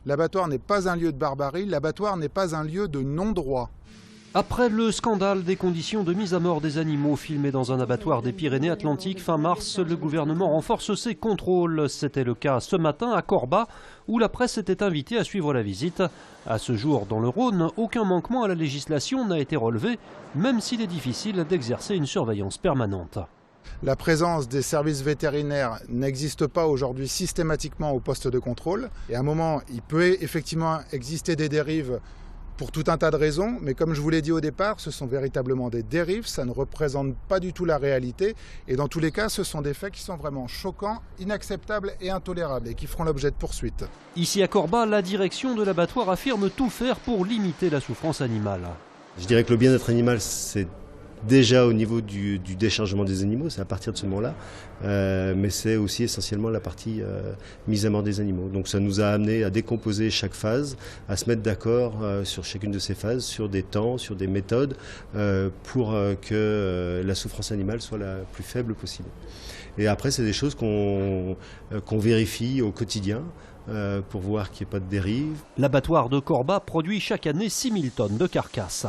L'abattoir n'est pas un lieu de barbarie, l'abattoir n'est pas un lieu de non-droit. Après le scandale des conditions de mise à mort des animaux filmés dans un abattoir des Pyrénées-Atlantiques fin mars, le gouvernement renforce ses contrôles. C'était le cas ce matin à Corba, où la presse était invitée à suivre la visite. À ce jour, dans le Rhône, aucun manquement à la législation n'a été relevé, même s'il est difficile d'exercer une surveillance permanente. La présence des services vétérinaires n'existe pas aujourd'hui systématiquement au poste de contrôle. Et à un moment, il peut effectivement exister des dérives pour tout un tas de raisons, mais comme je vous l'ai dit au départ, ce sont véritablement des dérives, ça ne représente pas du tout la réalité, et dans tous les cas, ce sont des faits qui sont vraiment choquants, inacceptables et intolérables, et qui feront l'objet de poursuites. Ici à Corba, la direction de l'abattoir affirme tout faire pour limiter la souffrance animale. Je dirais que le bien-être animal, c'est déjà au niveau du déchargement des animaux, c'est à partir de ce moment-là, mais c'est aussi essentiellement la partie mise à mort des animaux. Donc ça nous a amené à décomposer chaque phase, à se mettre d'accord sur chacune de ces phases, sur des temps, sur des méthodes, pour que la souffrance animale soit la plus faible possible. Et après, c'est des choses qu'on vérifie au quotidien, pour voir qu'il n'y ait pas de dérive. L'abattoir de Corba produit chaque année 6000 tonnes de carcasses.